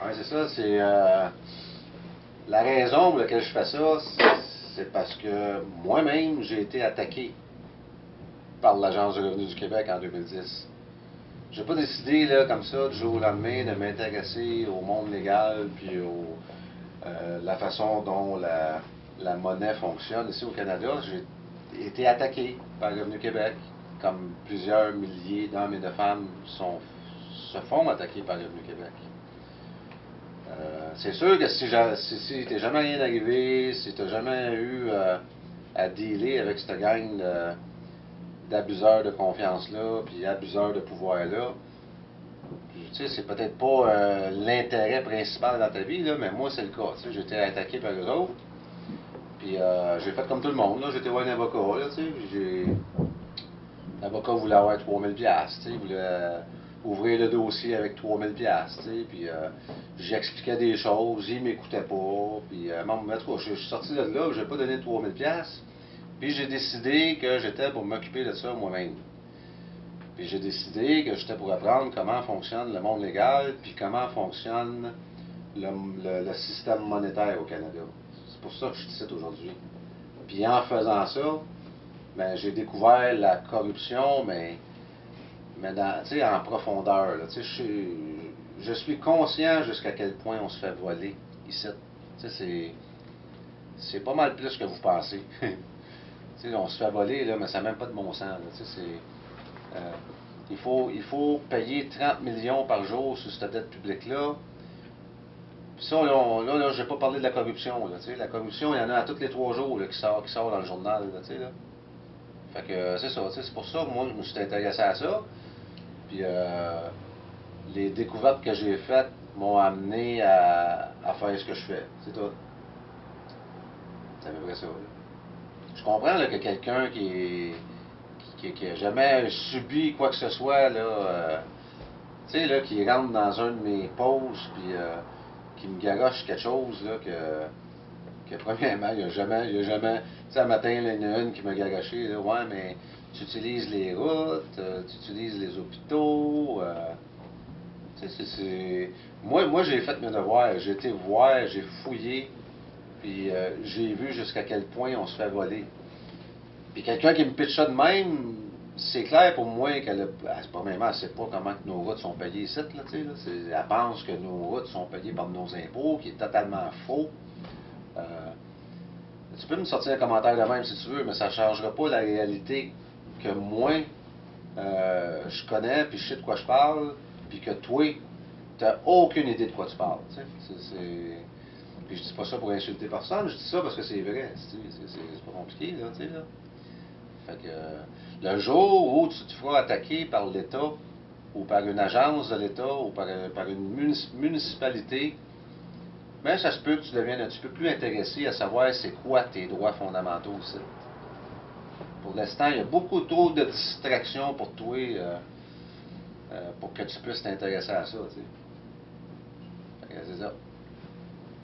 Oui, c'est ça. C'est la raison pour laquelle je fais ça, c'est parce que moi-même, j'ai été attaqué par l'Agence du revenu du Québec en 2010. Je n'ai pas décidé là, comme ça, du jour au lendemain, de m'intéresser au monde légal puis la façon dont la monnaie fonctionne ici au Canada. J'ai été attaqué par le Revenu Québec, comme plusieurs milliers d'hommes et de femmes se font attaquer par le Revenu Québec. C'est sûr que si t'es jamais rien arrivé, si t'as jamais eu à dealer avec cette gang d'abuseurs de confiance-là, puis abuseurs de pouvoir-là, tu sais, c'est peut-être pas l'intérêt principal dans ta vie, là, mais moi, c'est le cas. Tu sais, j'étais attaqué par eux autres, puis j'ai fait comme tout le monde, là. J'étais voir un avocat, là, tu sais, l'avocat voulait avoir 3000$, tu sais, il voulait ouvrir le dossier avec 3000$, tu sais, puis j'expliquais des choses, il m'écoutait pas, puis en tout cas, je suis sorti de là, je n'ai pas donné 3000$, puis j'ai décidé que j'étais pour m'occuper de ça moi-même. Puis j'ai décidé que j'étais pour apprendre comment fonctionne le monde légal, puis comment fonctionne le système monétaire au Canada. C'est pour ça que je suis ici aujourd'hui. Puis en faisant ça, ben, j'ai découvert la corruption, mais en profondeur. Là, je suis conscient jusqu'à quel point on se fait voler ici. C'est pas mal plus que vous pensez. On se fait voler, là, mais ça n'a même pas de bon sens. Là, il faut payer 30 millions par jour sur cette dette publique-là. Puis ça, là je n'ai pas parlé de la corruption. Là, la corruption, il y en a à tous les 3 jours là, qui sort dans le journal. Là, fait que c'est ça. C'est pour ça que moi, je me suis intéressé à ça. Puis les découvertes que j'ai faites m'ont amené à faire ce que je fais. C'est tout. C'est à peu près ça. Là. Je comprends là, que quelqu'un qui a jamais subi quoi que ce soit, là, tu sais, là, qui rentre dans un de mes pauses, puis qui me garoche quelque chose, là, que premièrement, il n'y a jamais, tu sais, un matin, là, il y en a une qui m'a garoché, là, ouais, mais tu utilises les routes, tu utilises les hôpitaux, tu sais, moi, j'ai fait mes devoirs, j'ai été voir, j'ai fouillé, puis j'ai vu jusqu'à quel point on se fait voler. Puis quelqu'un qui me pitche ça de même, c'est clair pour moi qu'elle premièrement, elle ne sait pas comment que nos routes sont payées ici, là, tu sais, là. Elle pense que nos routes sont payées par nos impôts, qui est totalement faux. Euh, Tu peux me sortir un commentaire de même si tu veux, mais ça ne changera pas la réalité que moi, je connais, puis je sais de quoi je parle, puis que toi, tu n'as aucune idée de quoi tu parles. Tu sais. Puis je dis pas ça pour insulter personne, je dis ça parce que c'est vrai. C'est pas compliqué, là, tu sais, là. Fait que le jour où tu te feras attaquer par l'État, ou par une agence de l'État, ou par une municipalité, mais ça se peut que tu deviennes un petit peu plus intéressé à savoir c'est quoi tes droits fondamentaux aussi. Pour l'instant, il y a beaucoup trop de distractions pour toi pour que tu puisses t'intéresser à ça. Tu sais. C'est ça.